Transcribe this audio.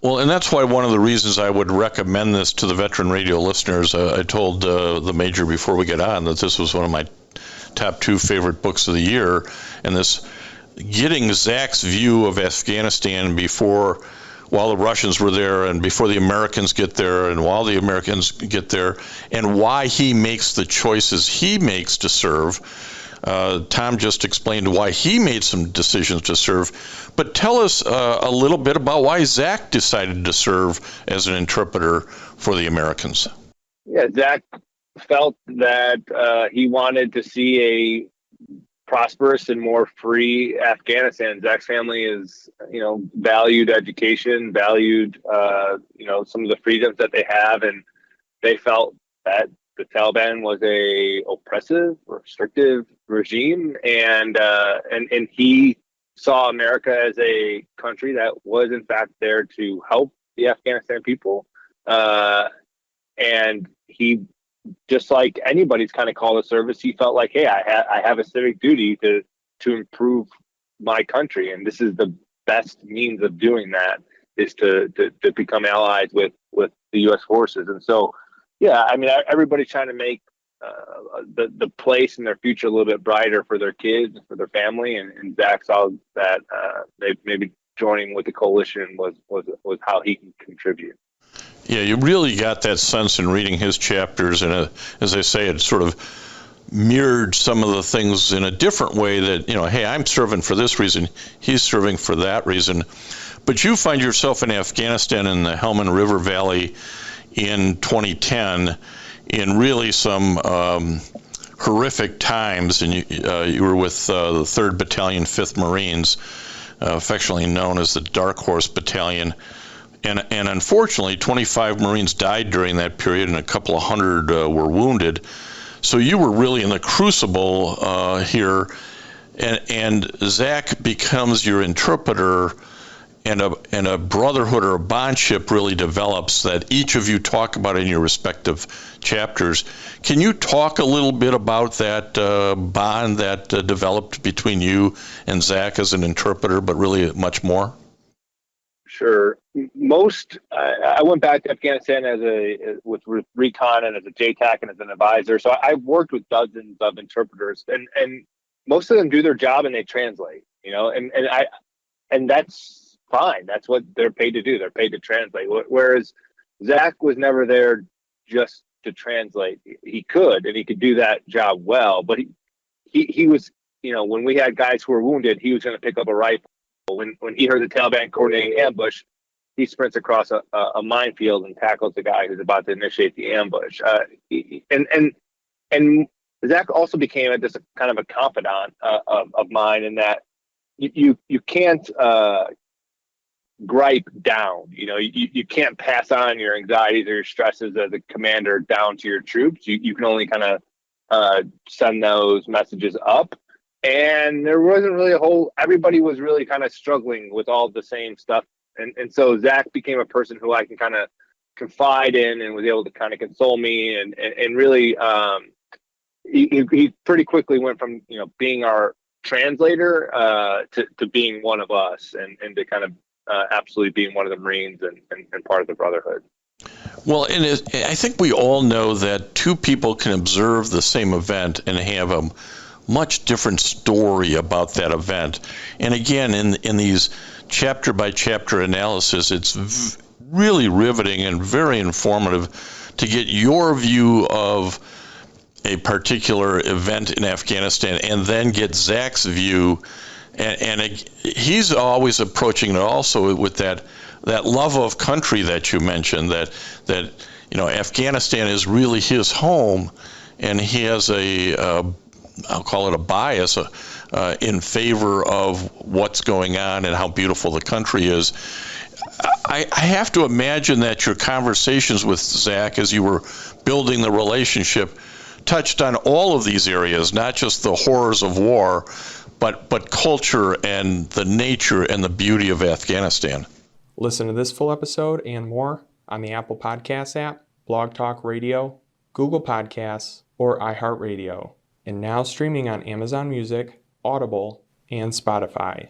Well, and that's why one of the reasons I would recommend this to the veteran radio listeners, I told the Major before we get on that this was one of my top 2 favorite books of the year, and this getting Zak's view of Afghanistan while the Russians were there and before the Americans get there and while the Americans get there, and why he makes the choices he makes to serve. Tom just explained why he made some decisions to serve, but tell us a little bit about why Zak decided to serve as an interpreter for the Americans. Yeah, Zak felt that he wanted to see a prosperous and more free Afghanistan. Zak's family is, valued education, valued, some of the freedoms that they have, and they felt that the Taliban was a oppressive, restrictive regime, and he saw America as a country that was in fact there to help the Afghanistan people, and he, just like anybody's kind of call to service, he felt like, hey, I have a civic duty to improve my country, and this is the best means of doing that is to become allies with the U.S. forces. And so, yeah, I mean, everybody's trying to make the place and their future a little bit brighter for their kids and for their family. And Zak saw that maybe joining with the coalition was how he can contribute. Yeah, you really got that sense in reading his chapters, and as I say, it sort of mirrored some of the things in a different way that, hey, I'm serving for this reason, he's serving for that reason. But you find yourself in Afghanistan in the Helmand River Valley in 2010 in really some horrific times, and you were with the 3rd Battalion, 5th Marines, affectionately known as the Dark Horse Battalion. And unfortunately, 25 Marines died during that period, and a couple of hundred were wounded. So you were really in the crucible here, and Zak becomes your interpreter, and a brotherhood or a bondship really develops that each of you talk about in your respective chapters. Can you talk a little bit about that bond that developed between you and Zak as an interpreter, but really much more? Sure. I went back to Afghanistan with recon and as a JTAC and as an advisor. So I've worked with dozens of interpreters, and most of them do their job and they translate, and that's fine. That's what they're paid to do. They're paid to translate. Whereas Zak was never there just to translate. He could, and he could do that job well, but he was, when we had guys who were wounded, he was going to pick up a rifle. When he heard the Taliban coordinating ambush, he sprints across a minefield and tackles the guy who's about to initiate the ambush. And Zak also became just a kind of a confidant of mine in that you can't gripe down. You can't pass on your anxieties or your stresses as a commander down to your troops. You can only kind of send those messages up. And there wasn't really everybody was really kind of struggling with all the same stuff. And so Zak became a person who I can kind of confide in and was able to kind of console me. And really, he pretty quickly went from, being our translator to being one of us and to kind of absolutely being one of the Marines and part of the Brotherhood. Well, and I think we all know that two people can observe the same event and have a much different story about that event. And again, in these chapter by chapter analysis, it's really riveting and very informative to get your view of a particular event in Afghanistan and then get Zak's view. And he's always approaching it also with that love of country that you mentioned, that Afghanistan is really his home, and he has I'll call it a bias in favor of what's going on and how beautiful the country is. I have to imagine that your conversations with Zak as you were building the relationship touched on all of these areas, not just the horrors of war, but culture and the nature and the beauty of Afghanistan. Listen to this full episode and more on the Apple Podcasts app, Blog Talk Radio, Google Podcasts, or iHeartRadio. And now streaming on Amazon Music, Audible, and Spotify.